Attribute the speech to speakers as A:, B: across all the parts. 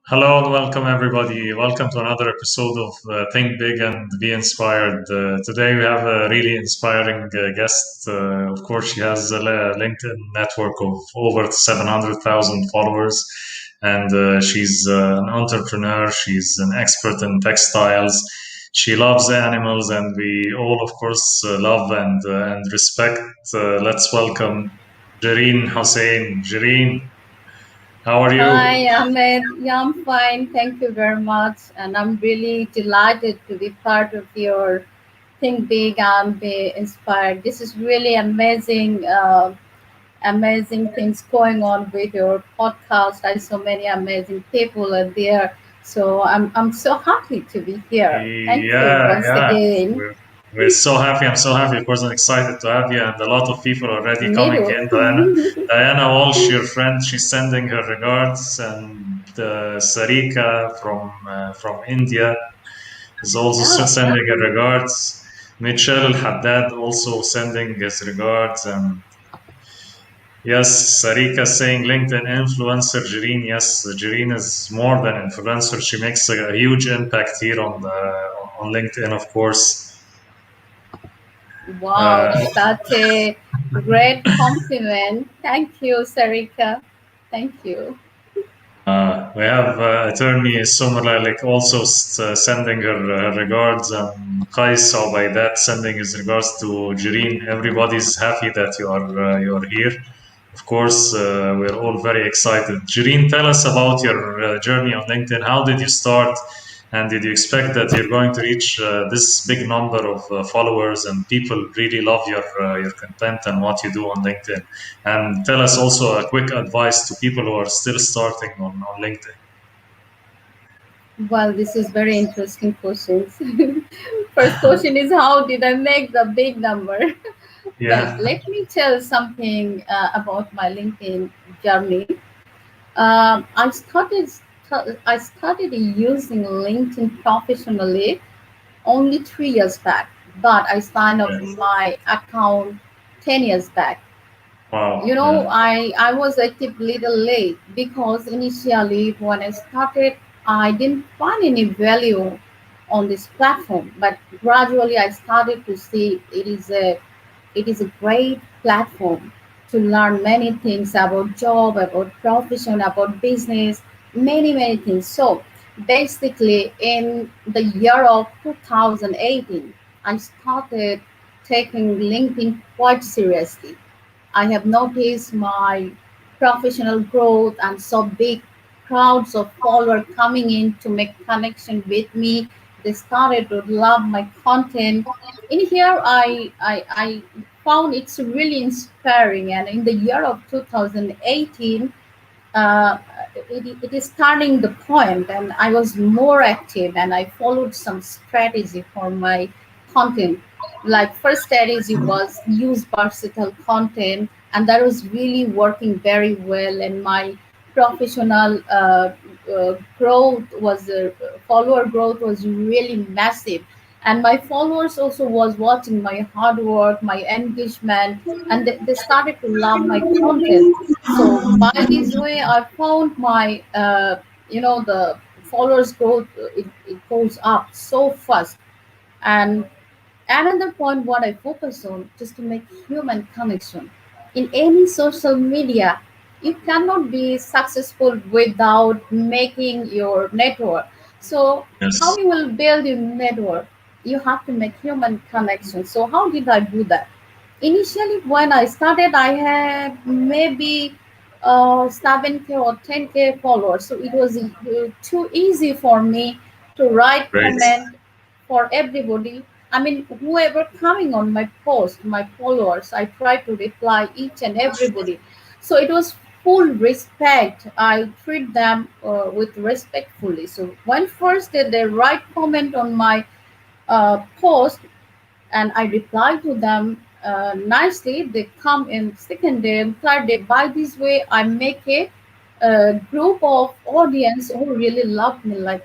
A: Hello and welcome, everybody. Welcome to another episode of Think Big and Be Inspired. Today we have a really inspiring guest. Of course, she has a LinkedIn network of over 700,000 followers, and she's an entrepreneur. She's an expert in textiles. She loves animals, and we all, of course, love and respect. Let's welcome Jerin Hussein. Jerin, how are you?
B: Hi, Ahmed. Yeah, I'm fine. Thank you very much. And I'm really delighted to be part of your Think Big and Be Inspired. This is really amazing, amazing things going on with your podcast. I so many amazing people are there. So I'm so happy to be here. Thank you
A: Yeah,
B: once
A: yeah.
B: again.
A: We're so happy. I'm so happy. Of course, I'm excited to have you, and a lot of people already
B: Me
A: coming in.
B: too.
A: Diana Walsh, your friend, she's sending her regards, and Sarika from India is also
B: Yeah,
A: sending her regards. Mitchell Al Haddad also sending his regards, and yes, Sarika saying LinkedIn influencer Jerin. Yes, Jerin is more than influencer. She makes a huge impact here on LinkedIn, of course.
B: wow,
A: Uh,
B: such a great compliment. Thank you, Sarika. Thank you.
A: we have attorney Sumra like also sending her regards, and Qais by that sending his regards to Jerin. Everybody's happy that you are here. Of course, we're all very excited. Jerin, tell us about your journey on LinkedIn. How did you start? And did you expect that you're going to reach this big number of followers and people really love your content and what you do on LinkedIn? And tell us also a quick advice to people who are still starting on LinkedIn.
B: Well, this is very interesting questions. First question is how did I make the big number? Well,
A: Yeah,
B: let me tell something about my LinkedIn journey. I started using LinkedIn professionally only 3 years back, but I signed up
A: yes.
B: my account 10 years back.
A: Wow. Yeah.
B: I was active little late because initially when I started, I didn't find any value on this platform. But gradually, I started to see it is a great platform to learn many things about job, about profession, about business, many things. So basically, in the year of 2018, I started taking LinkedIn quite seriously. I have noticed my professional growth and saw big crowds of followers coming in to make connection with me. They started to love my content. In here, I found it's really inspiring. And in the year of 2018, uh, it is turning the point, and I was more active, and I followed some strategy for my content. Like first strategy was use versatile content, and that was really working very well. And my professional growth was follower growth was really massive, and my followers also was watching my hard work, my engagement, and they started to love my content. So by this way, I found my the followers growth, it goes up so fast. And another point what I focus on just to make human connection. In any social media, you cannot be successful without making your network. So how
A: Yes.
B: you will build your network? You have to make human connection. So how did I do that? Initially, when I started, I had maybe 7K or 10K followers. So it was too easy for me to write
A: Great.
B: comment for everybody. I mean, whoever coming on my post, my followers, I try to reply each and everybody. So it was full respect. I treat them with respectfully. So when first they write comment on my post, and I reply to them nicely. They come in second day and third day. By this way, I make a group of audience who really love me like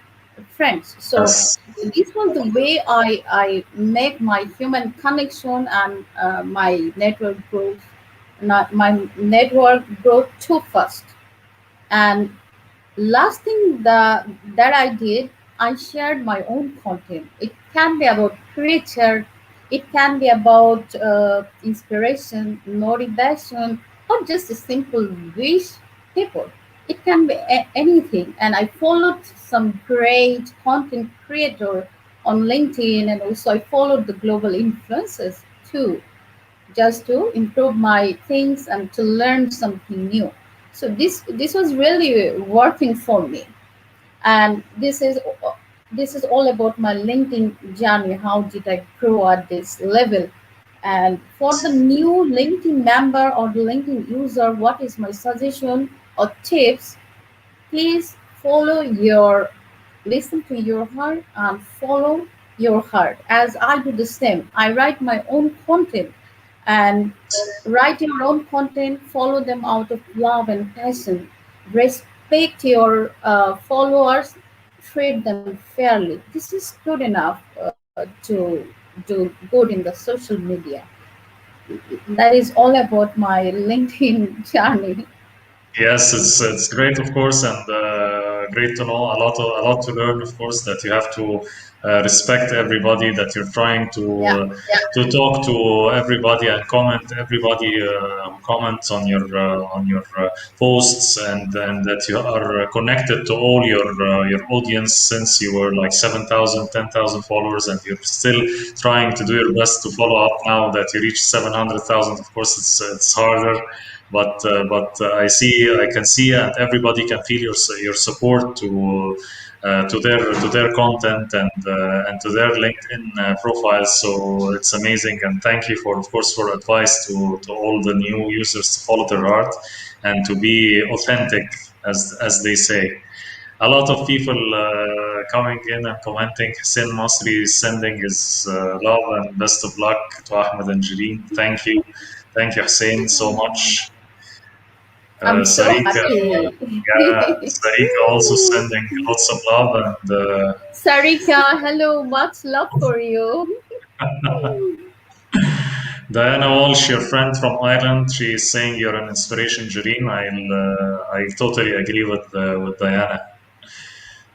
B: friends. So
A: Yes.
B: this was the way I make my human connection and my network growth, not my network growth too fast. And Last thing that I did, I shared my own content. It can be about creature, it can be about inspiration, motivation, or just a simple wish people. It can be anything. And I followed some great content creator on LinkedIn, and also I followed the global influencers too, just to improve my things and to learn something new. So this was really working for me, and this is all about my LinkedIn journey. How did I grow at this level? And for the new LinkedIn member or the LinkedIn user, what is my suggestion or tips? Please follow your, listen to your heart and follow your heart. As I do the same, I write my own content, and write your own content, follow them out of love and passion. Respect your followers, treat them fairly. This is good enough to do good in the social media. That is all about my LinkedIn journey.
A: Yes, it's great, of course, and great to know a lot to learn, of course, that you have to respect everybody, that you're trying
B: Yeah.
A: to talk to everybody and comment everybody who comments on your posts, and that you are connected to all your audience since you were like 7,000, 10,000 followers, and you're still trying to do your best to follow up now that you reach 700,000. Of course, it's harder, but I can see, and everybody can feel your support to their content and to their LinkedIn profiles. So it's amazing, and thank you for, of course, for advice to all the new users to follow their heart and to be authentic, as they say. A lot of people coming in and commenting. Hussein Masri is sending his love and best of luck to Ahmed and Jerin. Thank you, Hussein, so much.
B: I'm so
A: Sarika,
B: happy.
A: yeah, Sarika also sending lots of love, and
B: Sarika, hello, much love for you.
A: Diana Walsh, your friend from Ireland, she is saying you're an inspiration, Jareen. I totally agree with Diana.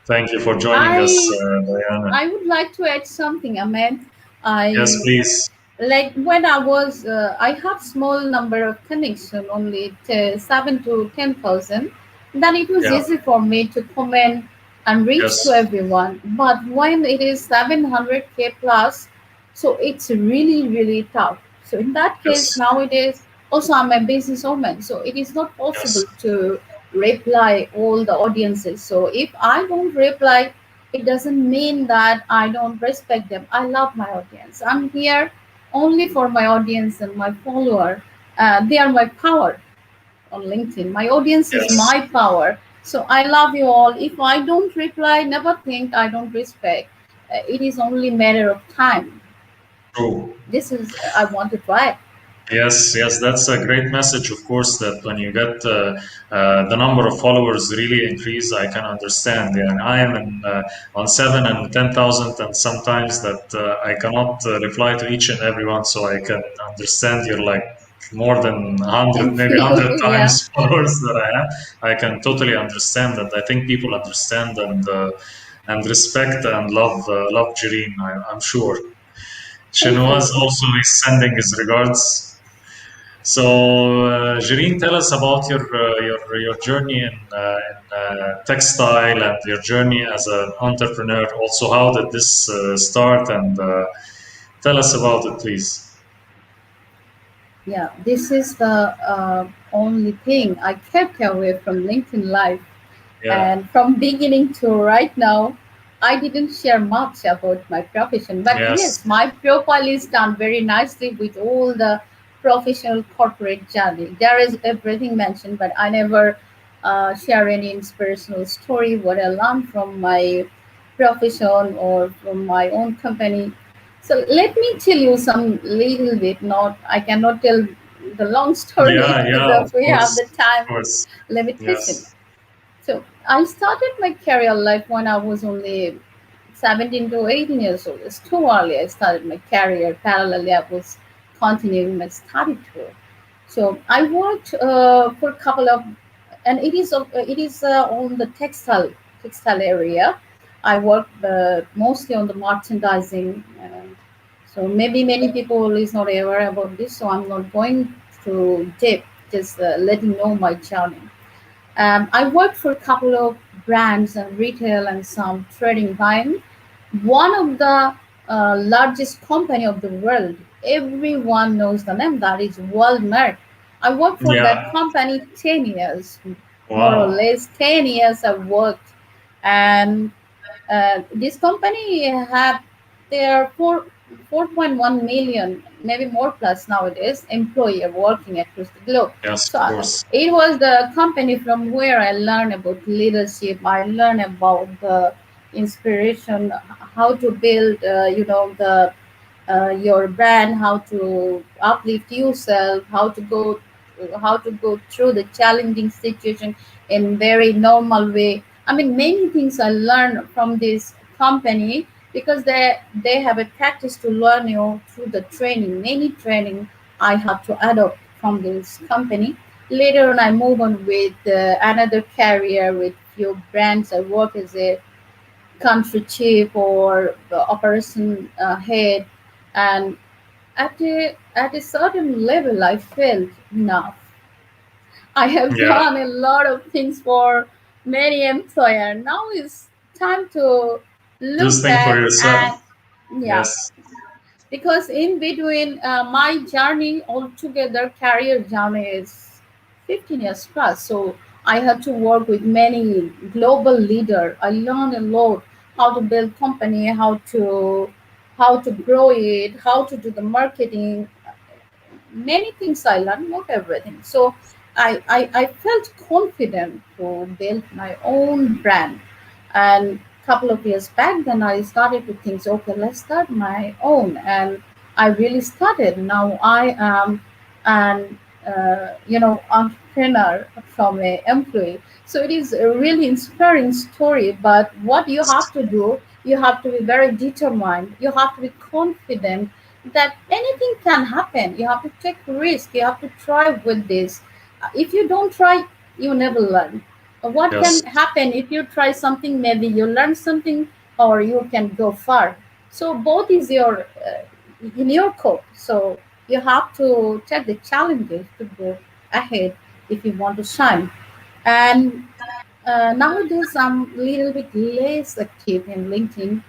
A: Thank you for joining us,
B: I
A: Diana.
B: I would like to add something, Ahmed.
A: Yes,
B: I
A: please.
B: like when I have small number of connection, only 7 to 10,000. Then it was
A: Yeah.
B: easy for me to comment and reach to
A: Yes.
B: everyone. But when it is 700K plus, so it's really tough. So in that case,
A: Yes.
B: nowadays also I'm a businesswoman, so it is not possible
A: Yes.
B: to reply all the audiences. So if I don't reply, it doesn't mean that I don't respect them. I love my audience. I'm here only for my audience and my follower. They are my power on LinkedIn. My audience is
A: Yes.
B: my power. So I love you all. If I don't reply, never think I don't respect. It is only matter of time.
A: True.
B: This is I want to try.
A: Yes, yes, that's a great message. Of course, that when you get the number of followers really increase, I can understand. Yeah, and I am on 7 and 10,000, and sometimes that I cannot reply to each and everyone. So I can understand you're like more than 100,
B: Thank
A: maybe
B: you.
A: 100
B: Yeah.
A: times followers that I have. I can totally understand, and I think people understand and respect and love Jireen. I'm sure.
B: Thank
A: Shinwaz
B: you.
A: also is sending his regards. So, Jireen, tell us about your journey in textile and your journey as an entrepreneur. Also, how did this start? And tell us about it, please.
B: Yeah, this is the only thing I kept away from LinkedIn Live.
A: Yeah.
B: And from beginning to right now, I didn't share much about my profession. But
A: Yes.
B: yes, my profile is done very nicely with all the professional corporate journey. There is everything mentioned, but I never share any inspirational story, what I learned from my profession or from my own company. So let me tell you some little bit. Not I cannot tell the long story
A: Yeah. Yeah.
B: because
A: Of
B: we have
A: course.
B: the
A: Of
B: time
A: course.
B: limitation.
A: Yes.
B: So I started my career life when I was only 17 to 18 years old. It's too early. I started my career. Parallelly, I was continuing my study tour. So I worked for a couple of and it is on the textile area. I work mostly on the merchandising. So maybe many people is not aware about this, so I'm not going to dip, just letting know my journey. I worked for a couple of brands and retail and some trading time. One of the largest company of the world. Everyone knows the name. That is Walmart. I worked for that
A: Yeah.
B: company 10 years, more or
A: Wow.
B: less 10 years. I worked, and this company have their 4.1 million, maybe more plus nowadays, employee working across the globe.
A: Yes,
B: So
A: of course.
B: it was the company from where I learned about leadership. I learned about the inspiration, how to build, the your brand, how to uplift yourself, how to go through the challenging situation in very normal way. I mean, many things I learned from this company because they have a practice to learn you through the training. Many training I had to adopt from this company. Later on, I move on with another career with few brands. I work as a country chief or the operation head, and at a certain level, I felt enough. I have
A: Yeah.
B: done a lot of things for many employer. Now it's time to
A: Just
B: look
A: think for
B: back
A: yourself.
B: and yeah,
A: Yes.
B: because in between my journey altogether, career journey is 15 years plus. So I had to work with many global leader. I learned a lot how to build company, how to grow it, how to do the marketing. Many things I learned, not everything. So I felt confident to build my own brand. And a couple of years back, then I started to think, okay, let's start my own. And I really started. Now I am an entrepreneur from a employee. So it is a really inspiring story. But what you have to do, you have to be very determined. You have to be confident that anything can happen. You have to take risk. You have to try with this. If you don't try, you never learn. What
A: Yes.
B: can happen if you try something? Maybe you learn something, or you can go far. So both is in your court. So you have to take the challenges to go ahead if you want to shine. And nowadays, I'm a little bit less active in LinkedIn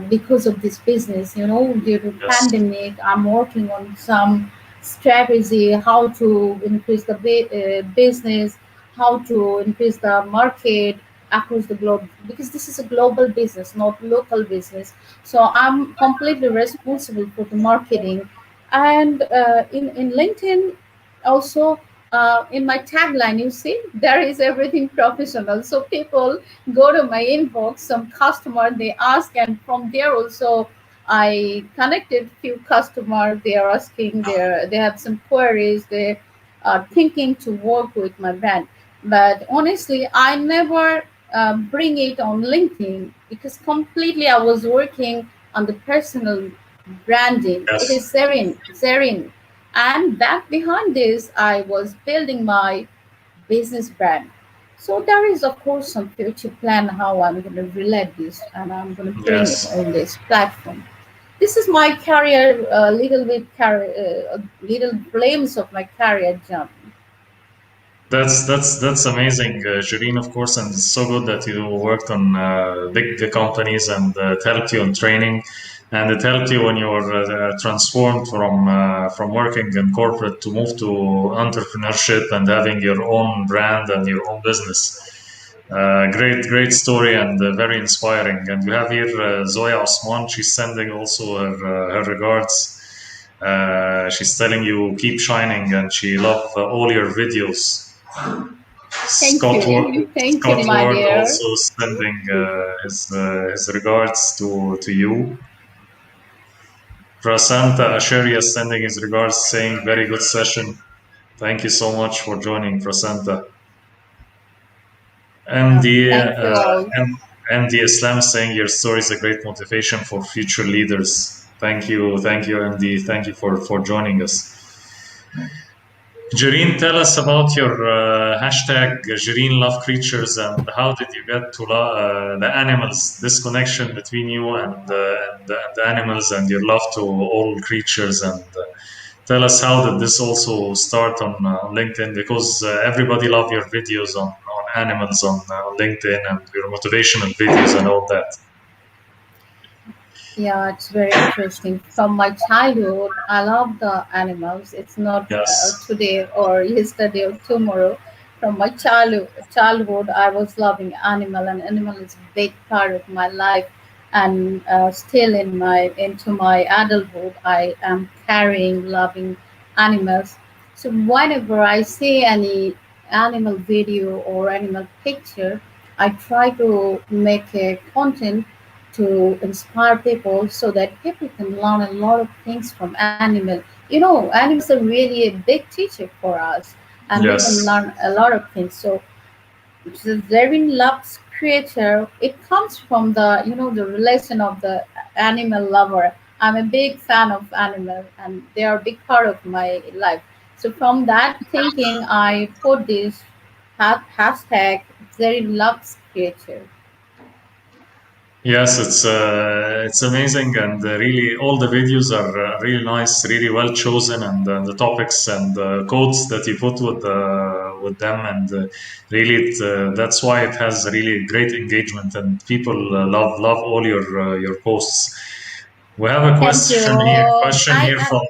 B: because of this business. Due to
A: Yes.
B: pandemic, I'm working on some strategy, how to increase the business, how to increase the market across the globe, because this is a global business, not local business. So I'm completely responsible for the marketing, and in LinkedIn also, in my tagline, you see, there is everything professional. So people go to my inbox, some customer they ask, and from there also I connected few customer. They are asking, they have some queries. They are thinking to work with my brand. But honestly, I never bring it on LinkedIn because completely I was working on the personal branding. It
A: Yes.
B: is Zerin, and back behind this, I was building my business brand. So there is, of course, some future plan how I'm going to relate this and I'm going to bring it
A: Yes.
B: on this platform. This is my career, little glimpse of my career journey.
A: That's amazing, Jerin, of course, and it's so good that you worked on big companies and it helped you in training, and it helped you when you were transformed from working in corporate to move to entrepreneurship and having your own brand and your own business. Great story and very inspiring. And we have here Zoya Osman. She's sending also her regards. She's telling you keep shining, and she loved all your videos.
B: Thank you. Thank you,
A: Scott
B: my
A: Ward
B: dear.
A: also sending his regards to you. Prasanta Asheria sending his regards, saying very good session. Thank you so much for joining, Prasanta. And the
B: Thank you all.
A: and the Islam is saying your story is a great motivation for future leaders. Thank you, MD. Thank you for joining us. Jerin, tell us about your hashtag Jerin Love Creatures and how did you get to the animals, this connection between you and the animals and your love to all creatures. And tell us how did this also start on LinkedIn because everybody love your videos on animals on LinkedIn and your motivational videos and all that.
B: Yeah, it's very interesting. From my childhood, I love the animals. It's not
A: Yes,
B: today or yesterday or tomorrow. From my childhood, I was loving animal, and animal is a big part of my life. And still in my into my adulthood, I am carrying loving animals. So whenever I see any animal video or animal picture, I try to make a content to inspire people so that people can learn a lot of things from animal. Animals are really a big teacher for us, and we can
A: yes,
B: learn a lot of things. So the very loves creature, it comes from the relation of the animal lover. I'm a big fan of animal, and they are a big part of my life. So from that thinking, I put this hashtag very loves creature.
A: yes. It's amazing and really all the videos are really nice, really well chosen, and the topics and quotes that you put with them, and really that's why it has really great engagement and people love all your posts. We have a
B: Thank you.
A: question here from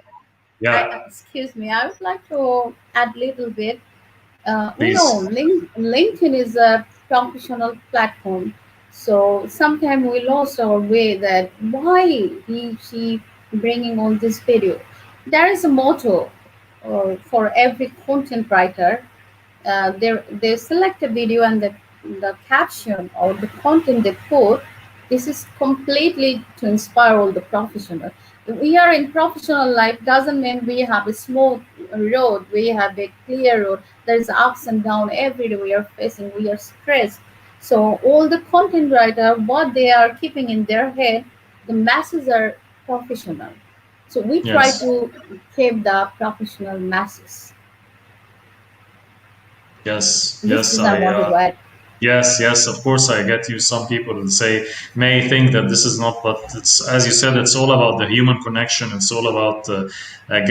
A: yeah,
B: Excuse me. I would like to add a little bit.
A: please.
B: LinkedIn is a professional platform, so sometimes we lost our way that why she bringing on this video. There is a motto for every content writer. They select a video, and the caption or the content they put, this is completely to inspire all the professional. We are in professional life doesn't mean we have a smooth road, we have a clear road. There's ups and down every day we are facing, we are stressed. So all the content writer, what they are keeping in their head, the masses are professional, so we try
A: Yes.
B: to keep the professional masses.
A: Yes,
B: This
A: yes,
B: is I wanted to add.
A: yes, yes, of course, I get you. Some people say may think that this is not, but it's as you said, it's all about the human connection. It's all about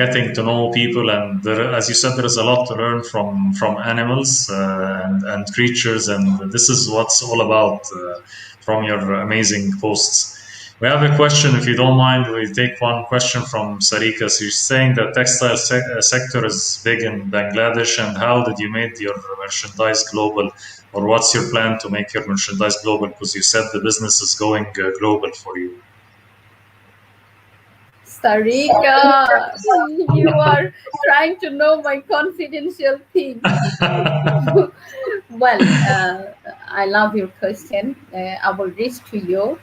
A: getting to know people, and as you said, there is a lot to learn from animals and creatures, and this is what's all about from your amazing posts. We have a question, if you don't mind. We take one question from Sarika. She's saying that textile sector is big in Bangladesh, and how did you make your merchandise global? Or what's your plan to make your merchandise global? Because you said the business is going global for you.
B: Sarika, you are trying to know my confidential things. Well, I love your question. I will reach to you.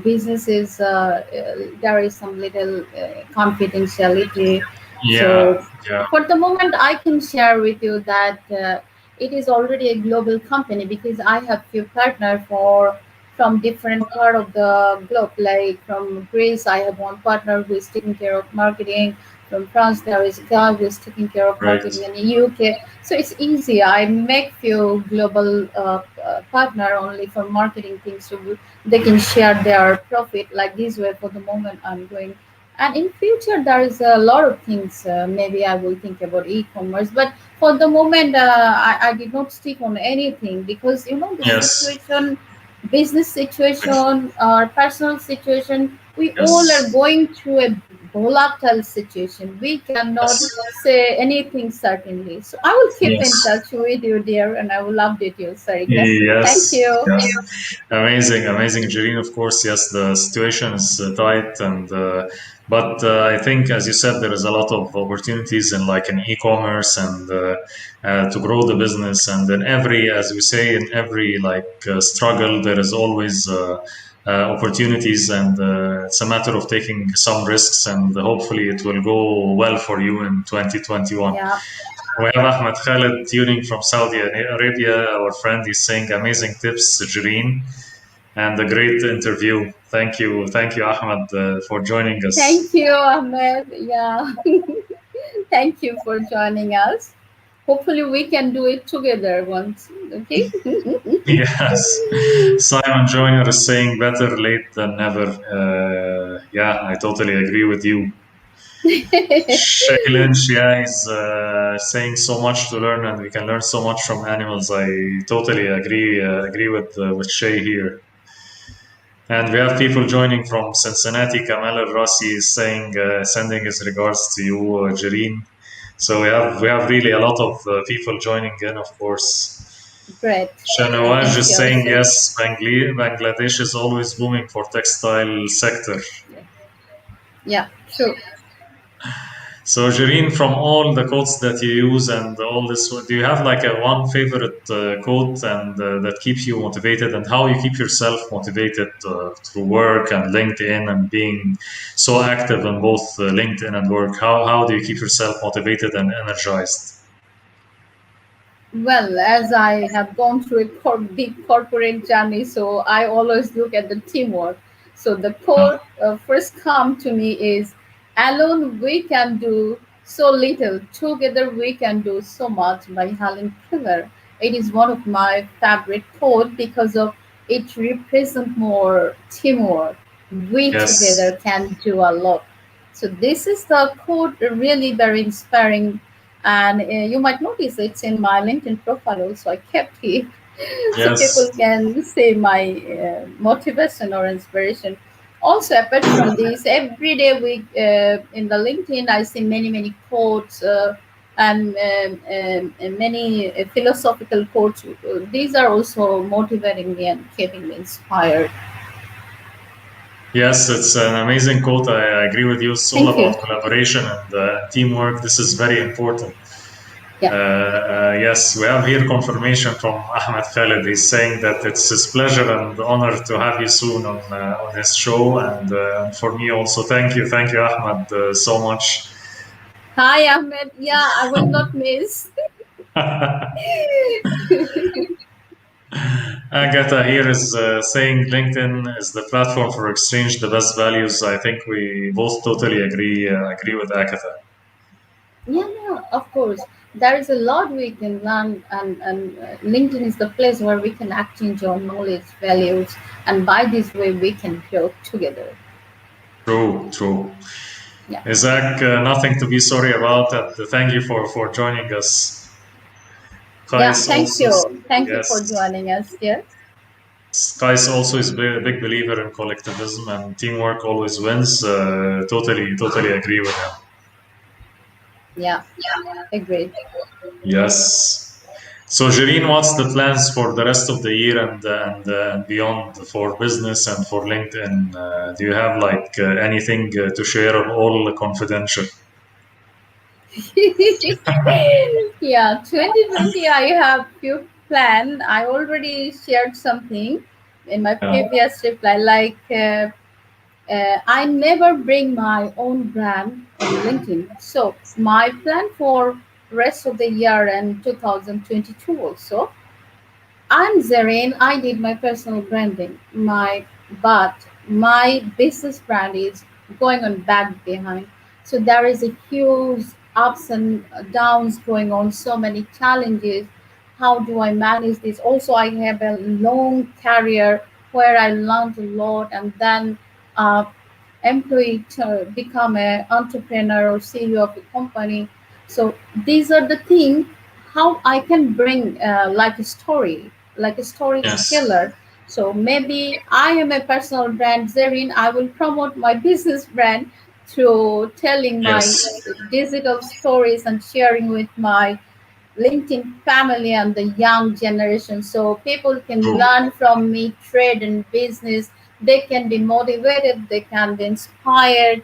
B: Business is there is some little confidentiality.
A: Yeah,
B: So,
A: yeah,
B: for the moment, I can share with you that it is already a global company because I have few partners for from different part of the globe. Like from Greece, I have one partner who is taking care of marketing. From France, there is a guy who is taking care of
A: great.
B: marketing in the UK. So it's easy. I make few global partner only for marketing things, so they can share their profit. Like this way, for the moment, I'm going. And in future, there is a lot of things. Maybe I will think about e-commerce, but for the moment, I did not stick on anything because the
A: Yes,
B: situation, business situation, or personal situation, we all are
A: yes,
B: going through a volatile situation. We cannot
A: yes,
B: say anything certainly. So I will keep in
A: yes.
B: touch with you, dear, and I will update you, Sarika. Thank
A: Yes,
B: you.
A: yes. Amazing, amazing, Jerin. Of course, yes, the situation is tight, and but I think, as you said, there is a lot of opportunities in like in e-commerce and to grow the business. And in every, as we say, in every like struggle, there is always opportunities, and it's a matter of taking some risks, and hopefully, it will go well for you in 2021.
B: Yeah.
A: We have Ahmed Khaled tuning from Saudi Arabia. Our friend is saying amazing tips, Jareen, and a great interview. Thank you, Ahmed, for joining
B: Thank
A: us.
B: you, Ahmed. Yeah. Thank you for joining us. Hopefully, we can do it together once. Okay.
A: Yes. Simon Joyner is saying better late than never. Yeah, I totally agree with you. Shay Lynch, yeah, he's saying so much to learn, and we can learn so much from animals. I totally agree with Shay here. And we have people joining from Cincinnati. Kamal Al Rasi is saying, sending his regards to you, Jerin. So we have really a lot of people joining in, of course.
B: Great. I can
A: Shanawaj is
B: see
A: saying
B: also.
A: yes, Bangladesh is always booming for textile sector.
B: Yeah, yeah, true.
A: So Jireen, from all the quotes that you use and all this, do you have like a one favorite quote and that keeps you motivated, and how you keep yourself motivated through work and LinkedIn and being so active in both LinkedIn and work? How do you keep yourself motivated and energized?
B: Well, as I have gone through a big corporate journey, so I always look at the teamwork. So the quote first come to me is, "Alone we can do so little, together we can do so much" by Helen Keller. It is one of my favorite quote because of it represents more teamwork. We
A: Yes,
B: together can do a lot. So this is the quote really very inspiring, and you might notice it's in my LinkedIn profile also. I kept it so people
A: yes,
B: can see my motivation or inspiration. Also, apart from this, every day we in the LinkedIn I see many quotes and many philosophical quotes. These are also motivating me and keeping me inspired.
A: yes. It's an amazing quote. I agree with you. It's all
B: Thank you.
A: about collaboration and teamwork. This is very important.
B: Yeah.
A: Yes, we have here confirmation from Ahmed Khaled. He's saying that it's his pleasure and honor to have you soon on his show, and for me also, thank you, Ahmed, so much.
B: Hi, Ahmed. Yeah, I will not miss.
A: Agatha here is saying LinkedIn is the platform for exchange the best values. I think we both totally agree with Agatha.
B: Yeah, yeah, of course. There is a lot we can learn, and LinkedIn is the place where we can exchange our knowledge, values, and by this way we can grow together.
A: True, true.
B: Yeah,
A: Isaac, nothing to be sorry about. And thank you for joining us.
B: yeah.
A: Kais
B: Thank
A: also,
B: you, thank you for
A: yes.
B: joining us here.
A: Kais also is a big believer in collectivism and teamwork always wins. Totally agree with him.
B: Yeah, agreed.
A: Yes. So, Jereen, what's the plans for the rest of the year and beyond for business and for LinkedIn? Do you have like anything to share or all confidential?
B: Yeah, 2020. I have few plan. I already shared something in my
A: Yeah.
B: previous reply, like. I never bring my own brand on LinkedIn. So my plan for rest of the year and 2022 also, I'm Jerin. I did my personal branding. My business brand is going on back behind. So there is a huge ups and downs going on. So many challenges. How do I manage this? Also, I have a long career where I learned a lot, and then uh, employee to become an entrepreneur or CEO of a company. So these are the things how I can bring like a
A: Yes.
B: storyteller. So maybe I am a personal brand, Zerin. I will promote my business brand through telling my
A: Yes.
B: digital stories and sharing with my LinkedIn family and the young generation, so people can
A: True.
B: learn from me trade and business. They can be motivated, they can be inspired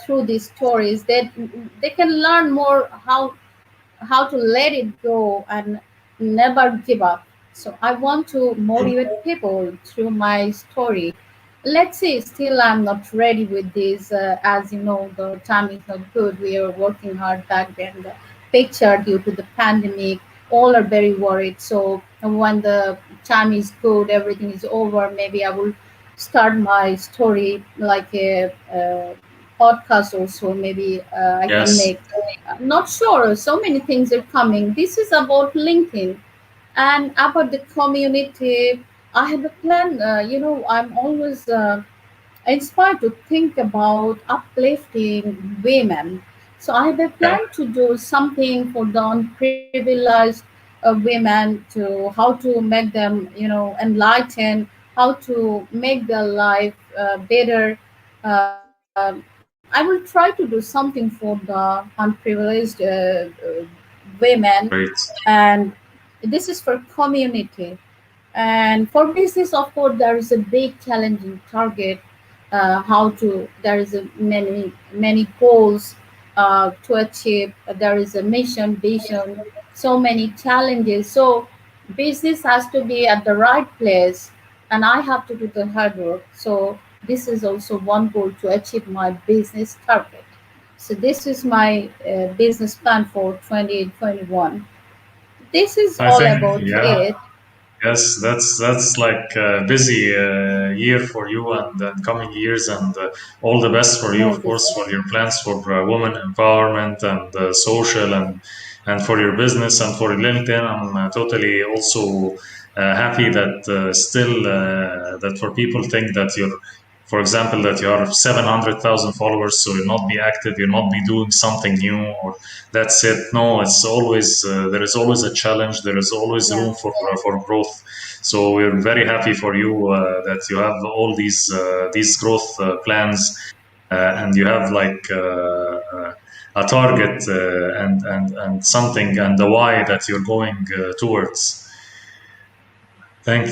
B: through these stories. They can learn more how to let it go and never give up. So I want to
A: True.
B: motivate people through my story. Let's see, still I'm not ready with this. As you know, the time is not good. We are working hard back then. The picture due to the pandemic, all are very worried. So when the time is good, everything is over, maybe I will start my story like a podcast also. Maybe I can
A: Yes.
B: make Not sure. So many things are coming. This is about LinkedIn and about the community. I have a plan. I'm always inspired to think about uplifting women. So I have a
A: Okay,
B: plan to do something for the unprivileged women, to how to make them, enlighten, how to make their life better. I will try to do something for the unprivileged women,
A: great.
B: and this is for community. And for business, of course, there is a big challenging target. How to There is a many goals to achieve. There is a mission, vision, so many challenges. So business has to be at the right place, and I have to do the hard work. So this is also one goal to achieve my business target. So this is my business plan for 2021. This is
A: I
B: all
A: think,
B: about
A: yeah.
B: it.
A: Yes, that's like a busy year for you and coming years, and all the best for you,
B: More
A: of course,
B: busy.
A: for your plans for women empowerment and social and for your business and for LinkedIn. I'm totally also happy that still that for people think that you're, for example, that you have 700,000 followers, so you'll not be active, you'll not be doing something new, or that's it. No, it's always there is always a challenge. There is always
B: Yeah.
A: room for growth. So we're very happy for you that you have all these growth plans, and you have like a target and something and the why that you're going towards. Thank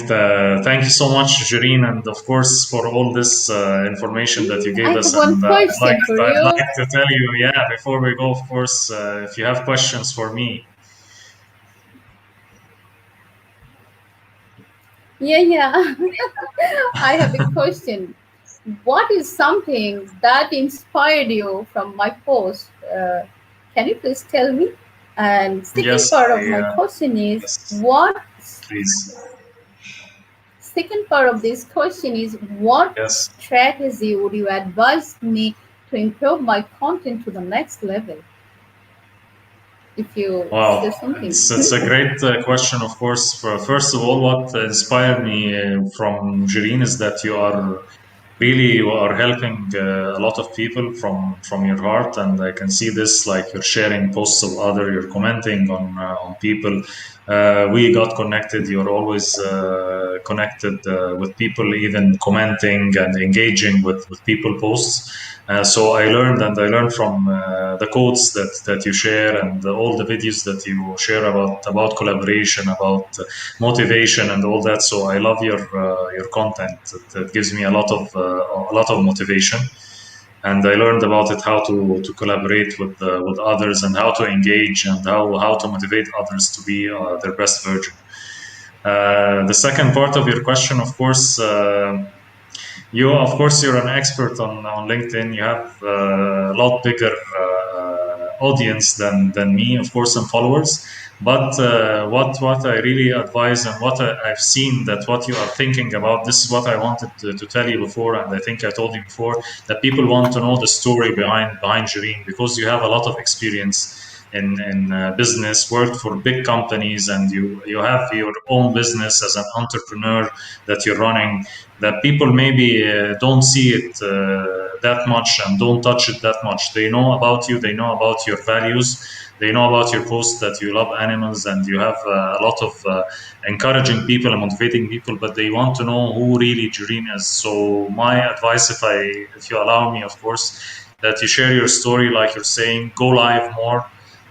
A: you so much, Jerin, and of course for all this information that you
B: I
A: gave us.
B: have
A: And
B: one question for
A: I'd
B: you.
A: like to tell you, yeah, before we go, of course, if you have questions for me,
B: Yeah, yeah. I have a question. What is something that inspired you from my post? Can you please tell me? And second
A: yes,
B: part of my question is
A: yes,
B: what
A: please,
B: second part of this question is what
A: yes.
B: strategy would you advise me to improve my content to the next level? If you say
A: Wow,
B: something.
A: it's a great question, of course. First of all, what inspired me from Jerin is that you are helping a lot of people from your heart, and I can see this like you're sharing posts of other, you're commenting on people. We got connected. You're always connected with people, even commenting and engaging with people posts. So I learned from the quotes that you share and all the videos that you share about collaboration, about motivation and all that. So I love your content. It gives me a lot of motivation, and I learned about it how to collaborate with others and how to engage and how to motivate others to be their best version. The second part of your question, of course. You, of course, you're an expert on LinkedIn. You have a lot bigger audience than me, of course, and followers. But what I really advise and what I've seen that what you are thinking about, this is what I wanted to tell you before, and I think I told you before that people want to know the story behind Jireen because you have a lot of experience in business, worked for big companies, and you have your own business as an entrepreneur that you're running that people maybe don't see it that much and don't touch it that much. They know about you, they know about your values, they know about your post that you love animals and you have a lot of encouraging people and motivating people, but they want to know who really Jireen is. So my advice, if you allow me, of course, that you share your story, like you're saying, go live more,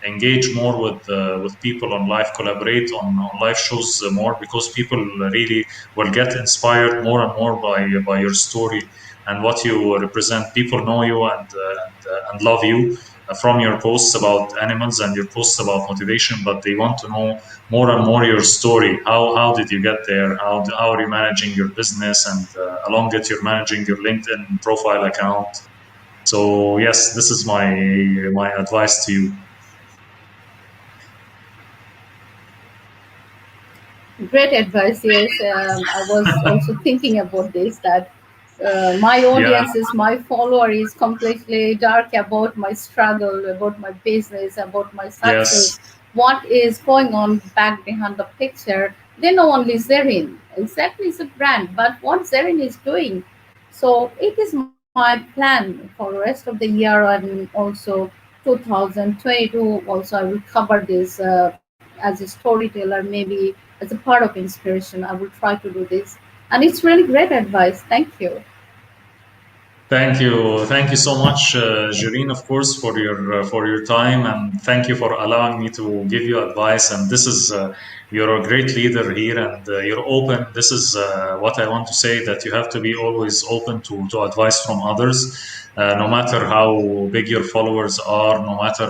A: engage more with people on live, collaborate on live shows more because people really will get inspired more and more by your story and what you represent. People know you and love you from your posts about animals and your posts about motivation, but they want to know more and more your story. How did you get there? How are you managing your business? And along it, you're managing your LinkedIn profile account. So yes, this is my advice to you.
B: Great advice. Yes, I was also thinking about this. That My
A: Yeah.
B: audience is my follower is completely dark about my struggle, about my business, about my success,
A: Yes.
B: what is going on back behind the picture. They know only Zerin. Exactly, it's a brand, but what Zerin is doing. So it is my plan for the rest of the year and also 2022. Also, I will cover this as a storyteller, maybe as a part of inspiration. I will try to do this, and it's really great advice. Thank you.
A: Thank you so much, Jerin, of course, for your time, and thank you for allowing me to give you advice. And this is you're a great leader here, and you're open. This is what I want to say, that you have to be always open to advice from others, no matter how big your followers are, no matter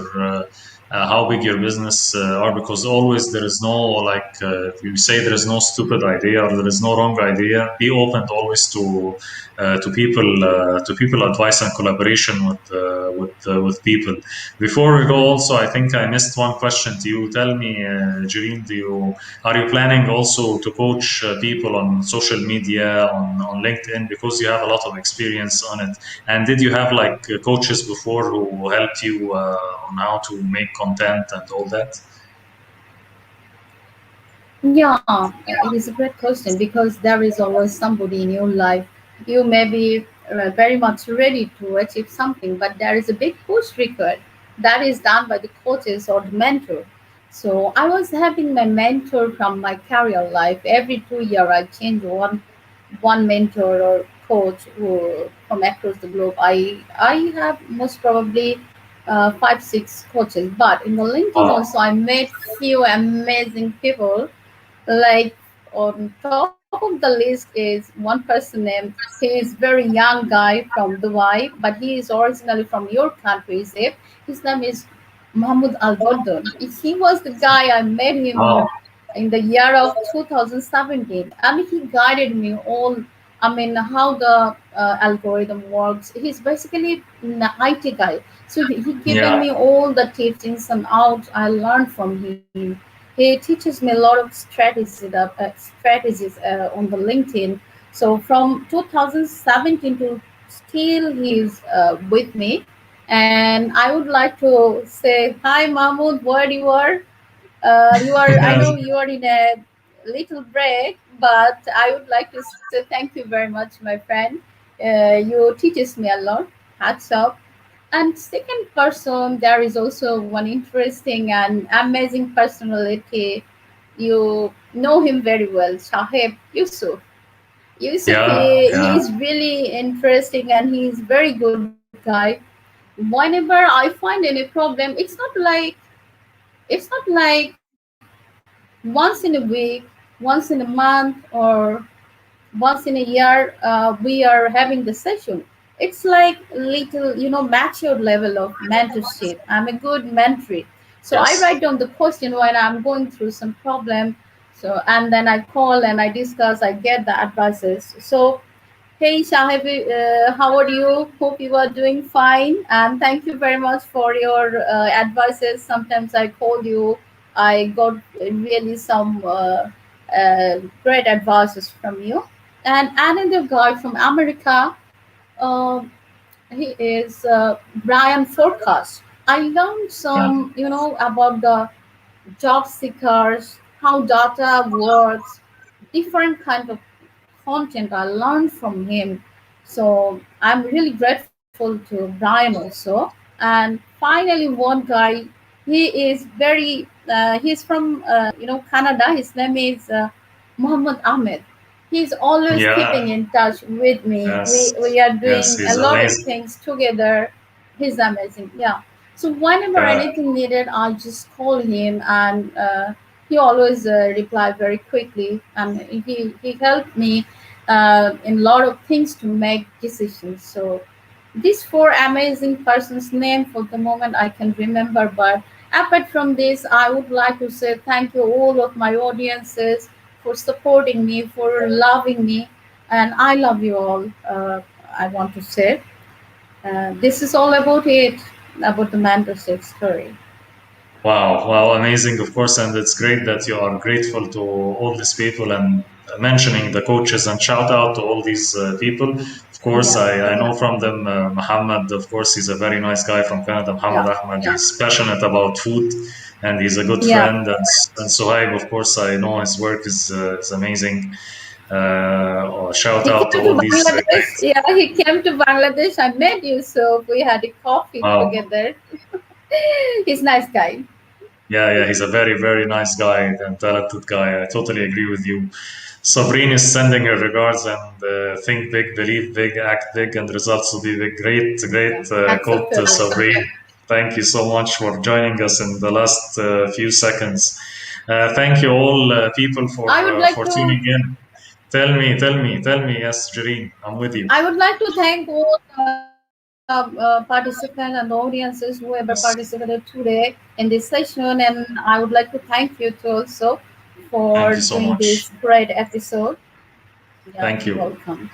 A: how big your business are, because always there is no, like you say, there is no stupid idea or there is no wrong idea. Be open always to people advice and collaboration with people. Before we go, also, I think I missed one question to you. Tell me, Jerin, do you are you planning also to coach people on social media, on LinkedIn, because you have a lot of experience on it? And did you have like coaches before who helped you on how to make content and all that?
B: Yeah, it is a great question because there is always somebody in your life. You may be very much ready to achieve something, but there is a big push required that is done by the coaches or the mentor. So I was having my mentor from my career life. Every 2 year, I change one mentor or coach who, from across the globe. I have most probably 5 6 coaches, but in the LinkedIn
A: Wow.
B: also I met few amazing people like on top of the list is one person named, he is very young guy from Dubai, but he is originally from your country, Zip. His name is Mahmoud Al Bordon. He was the guy I met him
A: Wow.
B: in the year of 2017, and he guided me all. I mean, how the algorithm works. He's basically an IT guy, so he given
A: Yeah.
B: me all the tips ins and outs I learned from him. He teaches me a lot of strategies on the LinkedIn. So from 2017 to still he's with me, and I would like to say hi, Mahmoud, where you are. You are. I know you are in a little break, but I would like to say thank you very much, my friend. You teaches me a lot. Hats off. And second person, there is also one interesting and amazing personality. You know him very well, Shahib Yusuf. Yusuf,
A: Yeah.
B: he
A: Yeah.
B: is really interesting and he is very good guy. Whenever I find any problem, it's not like once in a week, once in a month, or once in a year we are having the session. It's like little, matured level of mentorship. I'm a good mentor, so I write
A: Yes.
B: down the question when I'm going through some problem. So and then I call and I discuss, I get the advices. So hey Shahib, how are you? Hope you are doing fine. And thank you very much for your advices. Sometimes I call you. I got really some great advices from you. And another guy from America, uh, he is Brian Forecast. I learned
A: Yeah.
B: some, about the job seekers, how data works, different kind of content I learned from him. So I'm really grateful to Brian also. And finally, one guy, he is very, he's from, Canada. His name is Muhammad Ahmed. He's always
A: Yeah.
B: keeping in touch with me.
A: Yes.
B: We are
A: Yes.
B: doing a
A: He's
B: lot of
A: amazing.
B: things together. He's amazing. Yeah. So whenever
A: Yeah.
B: anything needed, I just call him, and he always reply very quickly, and he helped me in a lot of things to make decisions. So these four amazing persons' name for the moment I can remember, but apart from this, I would like to say thank you all of my audiences for supporting me, for loving me, and I love you all. I want to say this is all about it, about the mentorship story.
A: Wow, wow, amazing, of course, and it's great that you are grateful to all these people and mentioning the coaches and shout out to all these people. Of course,
B: Yeah,
A: I
B: yeah,
A: know from them, Muhammad, of course, he's a very nice guy from Canada, Muhammad
B: yeah,
A: Ahmad.
B: yeah,
A: He's passionate about food and he's a good
B: yeah.
A: friend. And Suhaib, of course, I know his work is amazing. Shout
B: He
A: out to
B: came to
A: all these
B: Bangladesh.
A: guys.
B: Yeah, he came to Bangladesh. I met you, so we had a coffee
A: Wow.
B: together. He's a nice guy.
A: Yeah, yeah, he's a very, very nice guy and talented guy. I totally agree with you. Sabrine is sending her regards and think big, believe big, act big, and results will be big. Great,
B: Yeah,
A: great quote,
B: acceptable.
A: Sabrine. Thank you so much for joining us in the last few seconds. Thank you all people
B: I would like
A: for
B: to.
A: tuning in. Tell me. Yes, Jareen, I'm with you.
B: I would like to thank all participants and audiences whoever
A: Yes,
B: participated today in this session, and I would like to thank you too also for
A: thank you so
B: doing this
A: much.
B: great episode. Yeah,
A: Thank you.
B: welcome.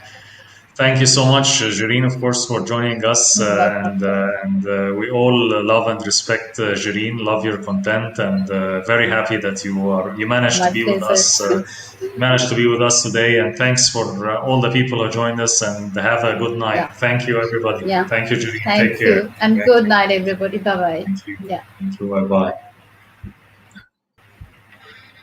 A: Thank you so much, Jerin, of course, for joining us.
B: You're welcome.
A: We all love and respect Jerin, love your content, and very happy that you managed to
B: My
A: be with
B: pleasure.
A: us. Managed to be with us today, and thanks for all the people who joined us. And have a good night.
B: Yeah,
A: Thank you, everybody.
B: yeah.
A: Thank you, Jerin. Take
B: Thank
A: care.
B: you, and
A: Thank
B: good
A: you.
B: night, everybody. Bye bye.
A: Thank you.
B: Yeah.
A: Thank you. Bye bye.